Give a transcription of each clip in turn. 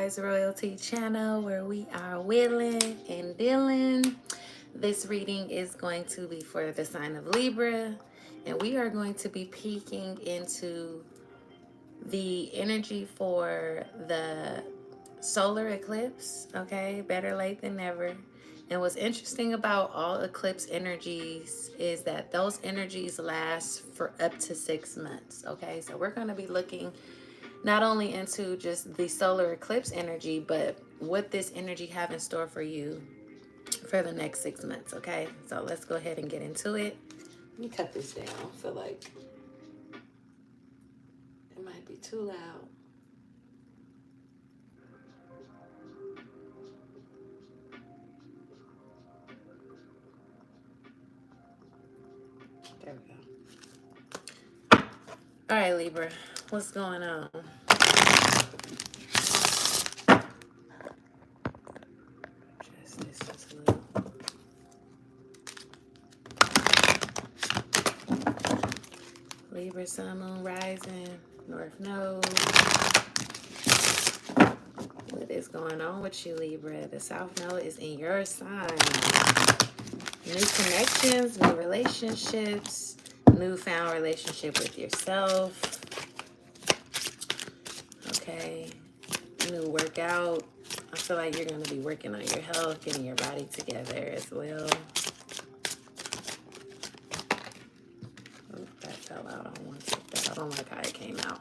Wise Royalty channel where we are willing and dealing. This reading is going to be for the sign of Libra, and we are going to be peeking into the energy for the solar eclipse. Okay, better late than never. And what's interesting about all eclipse energies is that those energies last for up to 6 months. Okay, so we're going to be looking not only into just the solar eclipse energy, but what this energy have in store for you for the next 6 months. Okay, so let's go ahead and get into it. Let me cut this down. I feel like it might be too loud. There we go. All right, Libra, what's going on? Just this is a little. Libra, sun, moon, rising, north node. What is going on with you, Libra? The south node is in your sign. New connections, new relationships, newfound relationship with yourself. Okay, new workout. I feel like you're going to be working on your health, getting your body together as well. Oh, that fell out. I don't want to take that. I don't like how it came out.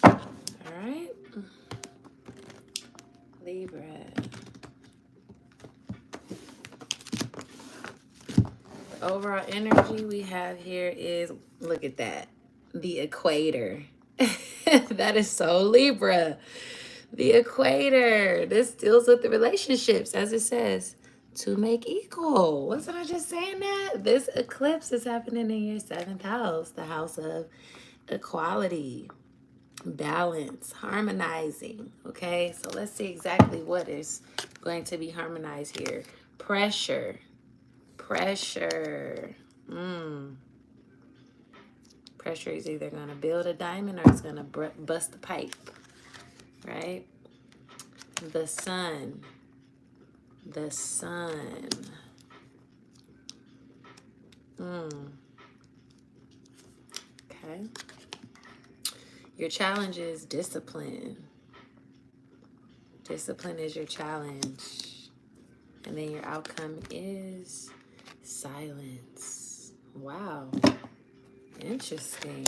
All right. Libra. The overall energy we have here is, look at that, the equator. That is so Libra. The equator. This deals with the relationships, as it says, to make equal. Wasn't I just saying that? This eclipse is happening in your 7th house, the house of equality, balance, harmonizing. Okay, so let's see exactly what is going to be harmonized here. Pressure. Pressure. Pressure is either going to build a diamond or it's going to bust a pipe, right? The sun. The sun. Okay. Your challenge is discipline. Discipline is your challenge. And then your outcome is silence. Wow. Interesting.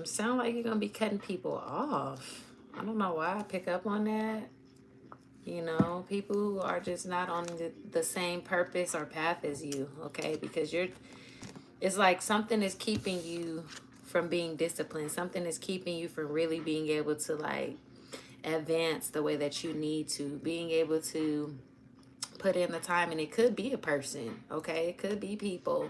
Sound like you're going to be cutting people off. I don't know why I pick up on that. You know, people who are just not on the same purpose or path as you, okay? Because it's like something is keeping you from being disciplined. Something is keeping you from really being able to, like, advance the way that you need to. Being able to put in the time, and it could be a person, okay? It could be people.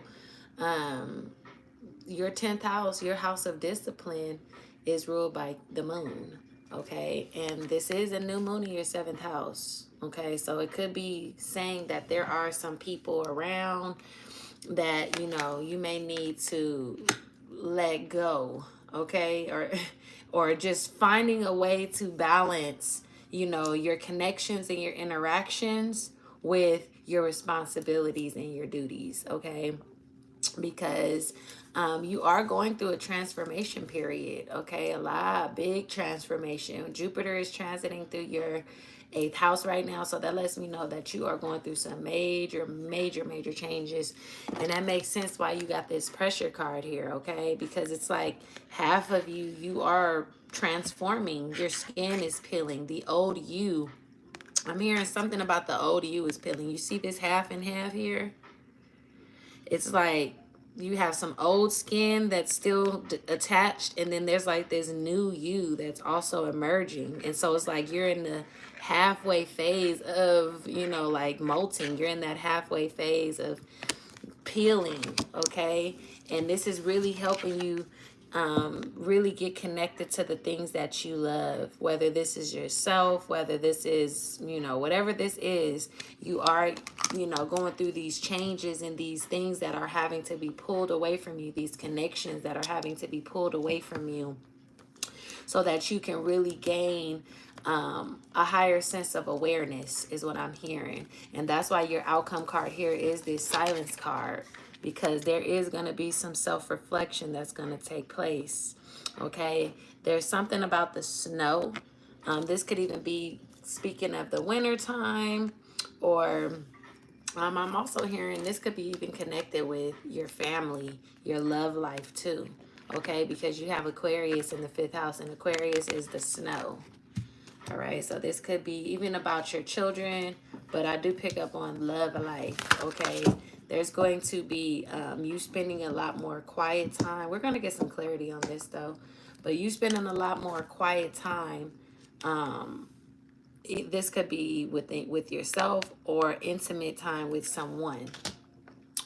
Your 10th house, your house of discipline, is ruled by the moon, okay? And this is a new moon in your 7th house, okay? So it could be saying that there are some people around that, you know, you may need to let go, okay? Or just finding a way to balance, you know, your connections and your interactions with your responsibilities and your duties, okay? Because you are going through a transformation period, okay? Big transformation. Jupiter is transiting through your 8th house right now, so that lets me know that you are going through some major changes. And that makes sense why you got this pressure card here, okay? Because it's like half of you are transforming. Your skin is peeling. The old you, I'm hearing something about the old you is peeling. You see this half and half here? It's like you have some old skin that's still attached, and then there's like this new you that's also emerging. And so it's like you're in the halfway phase of, you know, like molting. You're in that halfway phase of peeling, okay? And this is really helping you really get connected to the things that you love, whether this is yourself, whether this is, you know, whatever this is, you are, you know, going through these changes and these things that are having to be pulled away from you, these connections that are having to be pulled away from you, so that you can really gain a higher sense of awareness is what I'm hearing. And that's why your outcome card here is this silence card, because there is going to be some self-reflection that's going to take place. Okay, there's something about the snow. This could even be speaking of the winter time, or I'm also hearing this could be even connected with your family, your love life too. Okay, because you have Aquarius in the 5th house, and Aquarius is the snow. All right, so this could be even about your children, but I do pick up on love life. Okay, there's going to be you spending a lot more quiet time. We're going to get some clarity on this though, but you spending a lot more quiet time. This could be with yourself or intimate time with someone.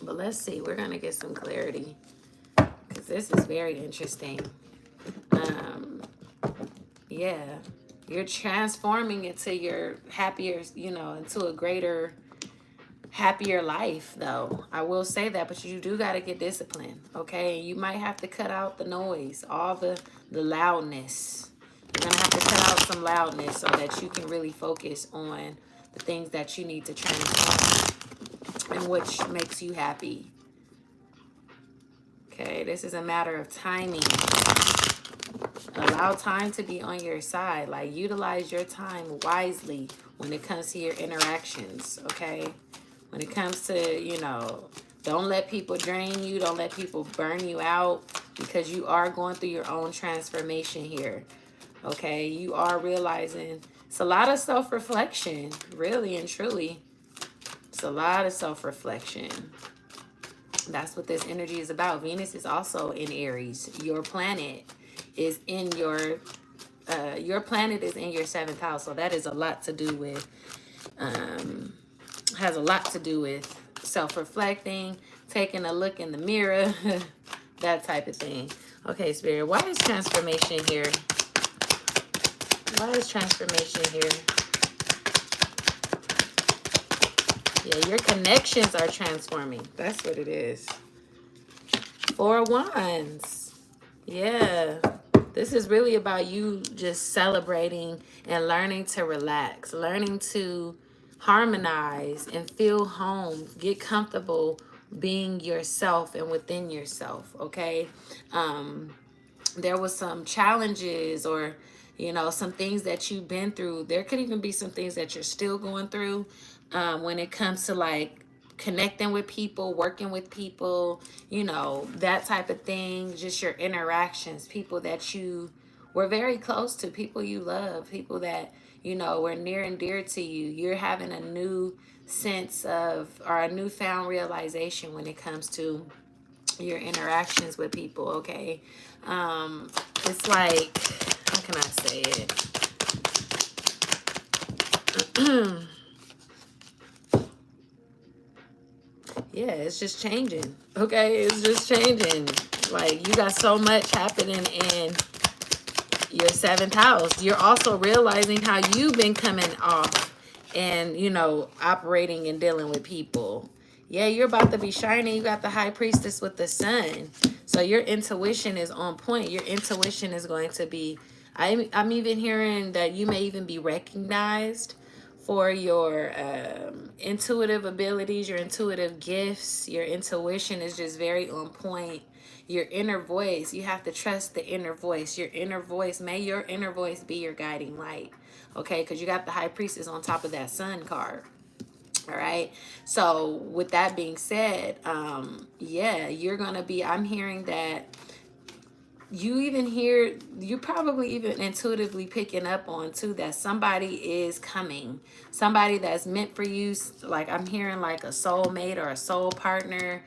But let's see, we're going to get some clarity, because this is very interesting. Yeah, you're transforming into your happier, you know, into a greater, happier life, though. I will say that, but you do got to get disciplined, okay? You might have to cut out the noise, all the loudness. You're going to have to cut out some loudness so that you can really focus on the things that you need to transform and which makes you happy. Okay, this is a matter of timing. Allow time to be on your side. Like, utilize your time wisely when it comes to your interactions, okay? When it comes to, you know, don't let people drain you. Don't let people burn you out, because you are going through your own transformation here, okay? You are realizing it's a lot of self-reflection, really and truly. It's a lot of self-reflection. That's what this energy is about. Venus is also in Aries. Your planet is in your planet is in your 7th house, so that is a lot to do with has a lot to do with self-reflecting, taking a look in the mirror, that type of thing. Okay, Spirit, why is transformation here? Why is transformation here? Yeah, your connections are transforming. That's what it is. 4 of Wands. Yeah. This is really about you just celebrating and learning to relax, learning to harmonize and feel home, get comfortable being yourself and within yourself, okay? There was some challenges, or, you know, some things that you've been through. There could even be some things that you're still going through when it comes to, like, connecting with people, working with people, you know, that type of thing. Just your interactions, people that you were very close to, people you love, people that, you know, were near and dear to you. You're having a new sense of, or a newfound realization when it comes to your interactions with people, okay? It's like, how can I say it? Yeah, it's just changing, okay? It's just changing. Like, you got so much happening in your 7th house. You're also realizing how you've been coming off and, you know, operating and dealing with people. Yeah, you're about to be shining. You got the High Priestess with the sun. So your intuition is on point. Your intuition is going to be, I'm even hearing that you may even be recognized for your intuitive abilities, your intuitive gifts. Your intuition is just very on point. Your inner voice, you have to trust the inner voice. Your inner voice, may your inner voice be your guiding light, okay? Because you got the High Priestess on top of that sun card. All right, so with that being said, yeah, you're gonna be, I'm hearing that you probably even intuitively picking up on too that somebody is coming, somebody that's meant for you. Like, I'm hearing like a soulmate or a soul partner.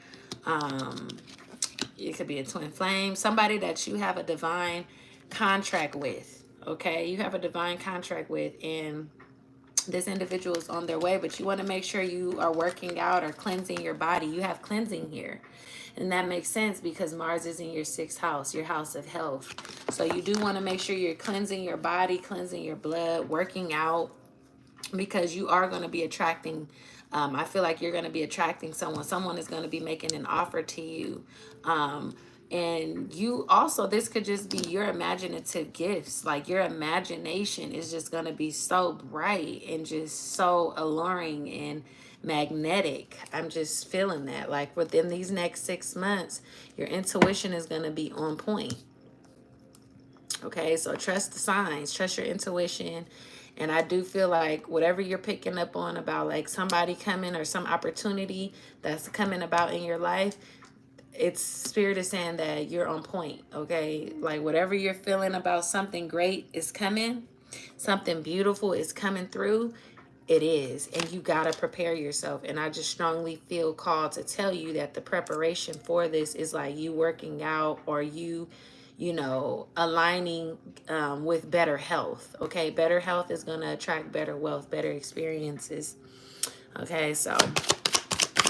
It could be a twin flame, somebody that you have a divine contract with, okay? You have a divine contract with, and this individual is on their way, but you want to make sure you are working out or cleansing your body. You have cleansing here. And that makes sense because Mars is in your 6th house, your house of health. So you do want to make sure you're cleansing your body, cleansing your blood, working out, because you are going to be attracting, I feel like you're going to be attracting someone. Someone is going to be making an offer to you. And you also, this could just be your imaginative gifts. Like your imagination is just going to be so bright and just so alluring and magnetic. I'm just feeling that. Like within these next 6 months, your intuition is going to be on point. Okay, so trust the signs, trust your intuition. And I do feel like whatever you're picking up on about like somebody coming or some opportunity that's coming about in your life, it's Spirit is saying that you're on point. Okay, like whatever you're feeling about something great is coming, something beautiful is coming through. It is, and you got to prepare yourself. And I just strongly feel called to tell you that the preparation for this is like you working out, or you know, aligning with better health. Okay, better health is going to attract better wealth, better experiences. Okay, so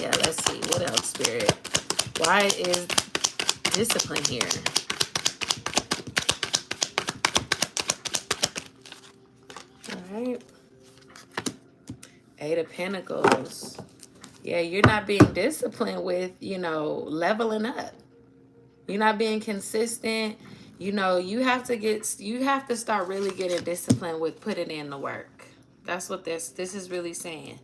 yeah, let's see what else, Spirit. Why is discipline here? All right, 8 of Pentacles. Yeah, you're not being disciplined with, you know, leveling up. You're not being consistent. You know, you have to start really getting disciplined with putting in the work. That's what this is really saying.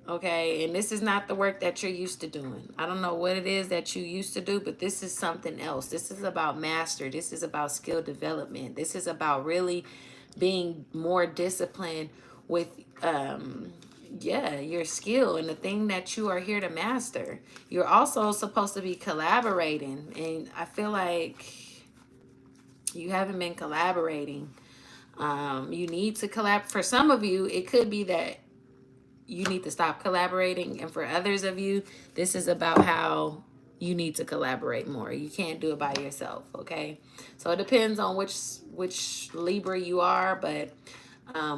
Okay, and this is not the work that you're used to doing. I don't know what it is that you used to do, but this is something else. This is about master. This is about skill development. This is about really being more disciplined with yeah, your skill and the thing that you are here to master. You're also supposed to be collaborating, and I feel like you haven't been collaborating. You need to collab. For some of you, it could be that you need to stop collaborating, and for others of you, this is about how you need to collaborate more. You can't do it by yourself. Okay, so it depends on which Libra you are, but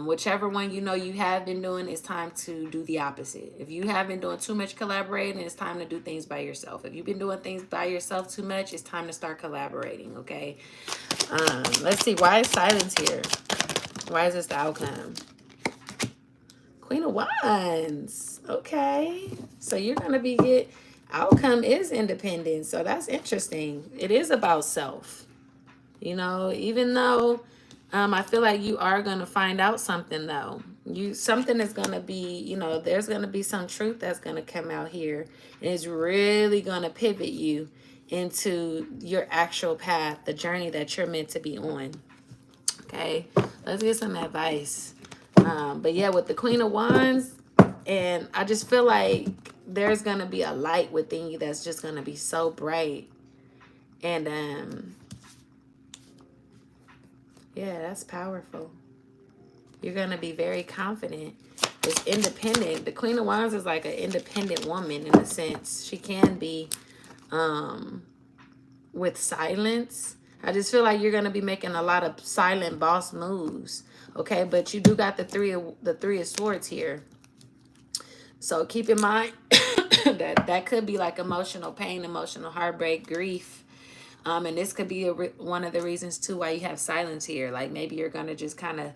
whichever one you know you have been doing, it's time to do the opposite. If you have been doing too much collaborating, it's time to do things by yourself. If you've been doing things by yourself too much, it's time to start collaborating. Okay, let's see, why is silence here? Why is this the outcome? Queen of Wands. Okay, so you're gonna be outcome is independence, so that's interesting. It is about self, you know, even though I feel like you are going to find out something, though. Something is going to be, you know, there's going to be some truth that's going to come out here. And it's really going to pivot you into your actual path, the journey that you're meant to be on. Okay, let's get some advice. But yeah, with the Queen of Wands, and I just feel like there's going to be a light within you that's just going to be so bright. And yeah, that's powerful. You're going to be very confident. It's independent. The Queen of Wands is like an independent woman in a sense. She can be with silence. I just feel like you're going to be making a lot of silent boss moves. Okay, but you do got the three of swords here. So keep in mind that could be like emotional pain, emotional heartbreak, grief. And this could be one of the reasons, too, why you have silence here. Like, maybe you're going to just kind of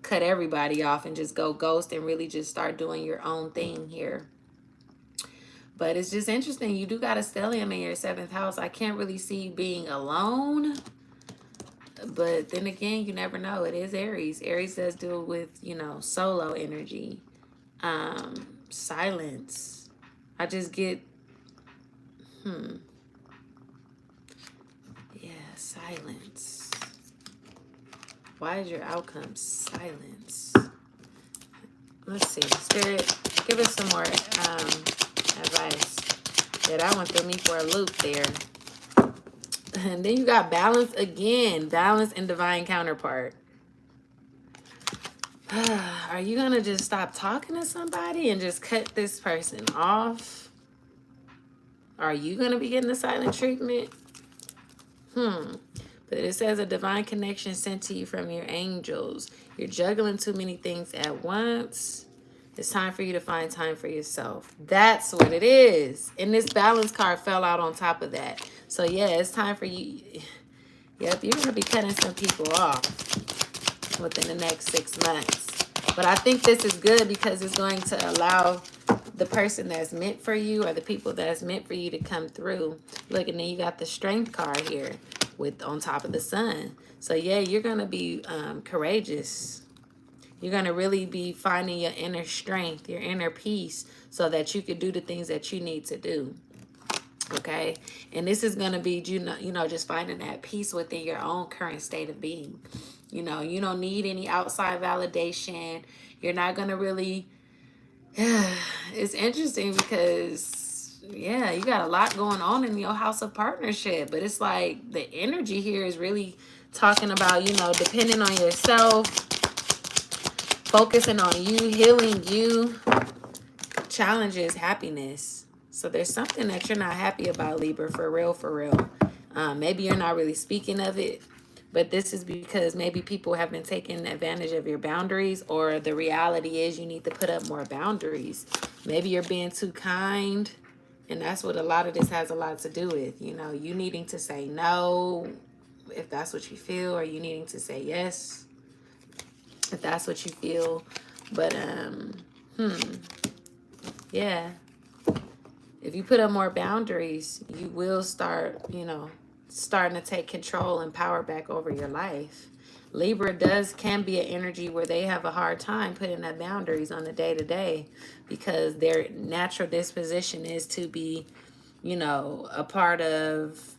cut everybody off and just go ghost and really just start doing your own thing here. But it's just interesting. You do got a stellium in your 7th house. I can't really see you being alone. But then again, you never know. It is Aries. Aries does deal with, you know, solo energy. Silence. I just get... silence. Why is your outcome silence? Let's see. Spirit, give us some more advice. Yeah, that one threw me for a loop there. And then you got balance again. Balance and divine counterpart. Are you going to just stop talking to somebody and just cut this person off? Are you going to be getting the silent treatment? But it says a divine connection sent to you from your angels. You're juggling too many things at once. It's time for you to find time for yourself. That's what it is. And this balance card fell out on top of that. So yeah, it's time for you. Yep, you're going to be cutting some people off within the next 6 months. But I think this is good because it's going to allow the person that's meant for you or the people that's meant for you to come through. Look, and then you got the strength card here with on top of the sun. So yeah, you're going to be courageous. You're going to really be finding your inner strength, your inner peace, so that you could do the things that you need to do. Okay? And this is going to be, you know, just finding that peace within your own current state of being. You know, you don't need any outside validation. You're not going to really... It's interesting because, yeah, you got a lot going on in your house of partnership. But it's like the energy here is really talking about, you know, depending on yourself, focusing on you, healing you, challenges, happiness. So there's something that you're not happy about, Libra, for real, for real. Maybe you're not really speaking of it, but this is because maybe people have been taking advantage of your boundaries, or the reality is you need to put up more boundaries. Maybe you're being too kind, and that's what a lot of this has a lot to do with. You know, you needing to say no if that's what you feel, or you needing to say yes if that's what you feel. But yeah, if you put up more boundaries, you will start, you know, starting to take control and power back over your life. Libra can be an energy where they have a hard time putting up boundaries on the day-to-day because their natural disposition is to be, you know, a part of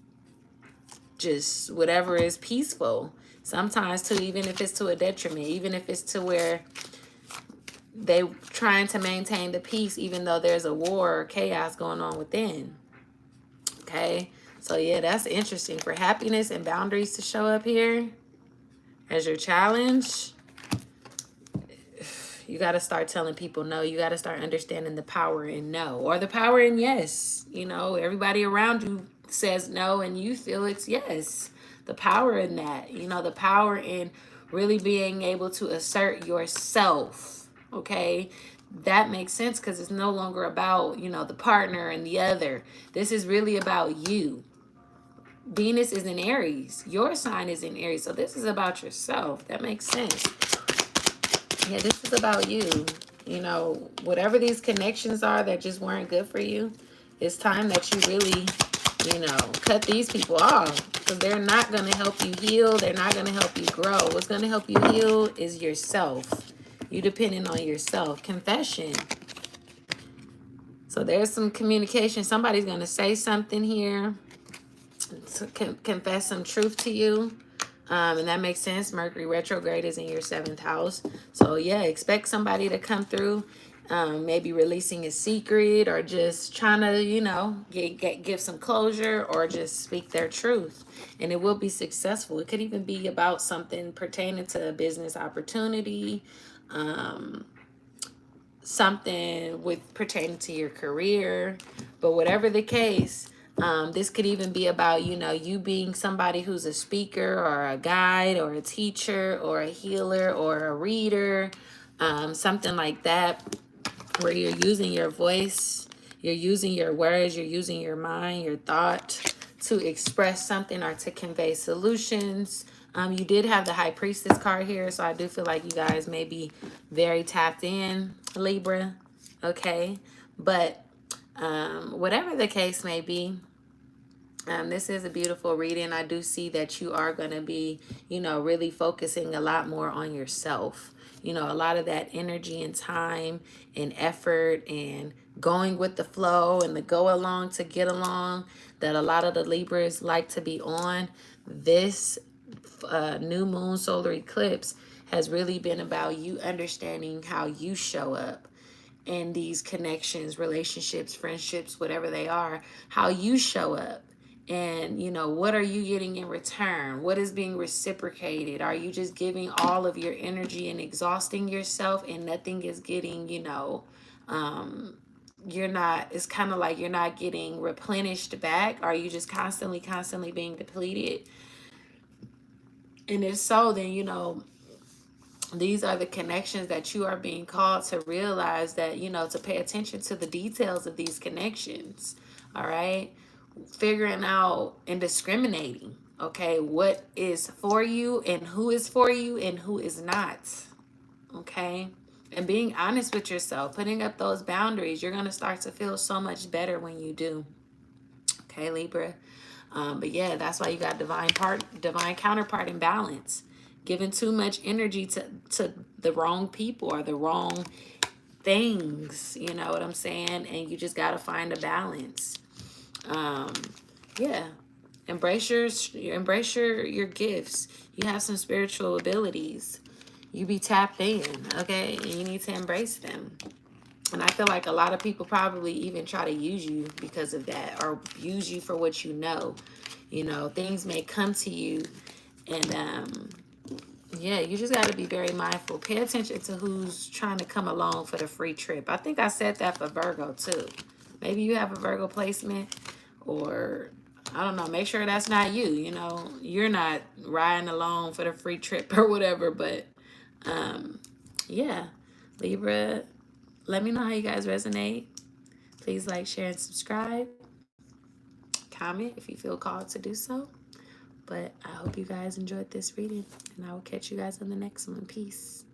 just whatever is peaceful. Sometimes too, even if it's to a detriment, even if it's to where they trying to maintain the peace even though there's a war or chaos going on within. Okay, so yeah, that's interesting. For happiness and boundaries to show up here as your challenge, you got to start telling people no. You got to start understanding the power in no, or the power in yes. You know, everybody around you says no and you feel it's yes. The power in that, you know, the power in really being able to assert yourself. Okay, that makes sense because it's no longer about, you know, the partner and the other. This is really about you. Venus is in Aries. Your sign is in Aries. So this is about yourself. That makes sense. Yeah, this is about you. You know, whatever these connections are that just weren't good for you, it's time that you really, you know, cut these people off because they're not going to help you heal. They're not going to help you grow. What's going to help you heal is yourself. You depending on yourself. Confession. So there's some communication. Somebody's going to say something here to confess some truth to you. And that makes sense. Mercury retrograde is in your 7th house. So yeah, expect somebody to come through, maybe releasing a secret or just trying to, you know, give some closure or just speak their truth. And it will be successful. It could even be about something pertaining to a business opportunity, something with pertaining to your career. But whatever the case, this could even be about, you know, you being somebody who's a speaker or a guide or a teacher or a healer or a reader, something like that, where you're using your voice, you're using your words, you're using your mind, your thought to express something or to convey solutions. You did have the High Priestess card here, so I do feel like you guys may be very tapped in, Libra, okay? But whatever the case may be, this is a beautiful reading. I do see that you are going to be, you know, really focusing a lot more on yourself. You know, a lot of that energy and time and effort and going with the flow and the go along to get along that a lot of the Libras like to be on. This new moon solar eclipse has really been about you understanding how you show up in these connections, relationships, friendships, whatever they are, how you show up. And, you know, what are you getting in return? What is being reciprocated? Are you just giving all of your energy and exhausting yourself and nothing is getting, you know, you're not, it's kind of like you're not getting replenished back? Are you just constantly being depleted? And if so, then, you know, these are the connections that you are being called to realize, that, you know, to pay attention to the details of these connections. All right. Figuring out and discriminating, okay, what is for you and who is for you and who is not. Okay. And being honest with yourself, putting up those boundaries, you're going to start to feel so much better when you do. Okay, Libra. But yeah, that's why you got divine counterpart and balance. Giving too much energy to the wrong people or the wrong things, you know what I'm saying? And you just got to find a balance. Yeah. Embrace your gifts. You have some spiritual abilities. You be tapped in, okay? And you need to embrace them. And I feel like a lot of people probably even try to use you because of that, or use you for what you know. You know, things may come to you, and yeah, you just got to be very mindful. Pay attention to who's trying to come along for the free trip. I think I said that for Virgo too. Maybe you have a Virgo placement, or I don't know. Make sure that's not you. You know, you're not riding along for the free trip or whatever. But yeah, Libra, let me know how you guys resonate. Please like, share, and subscribe. Comment if you feel called to do so. But I hope you guys enjoyed this reading, and I will catch you guys on the next one. Peace.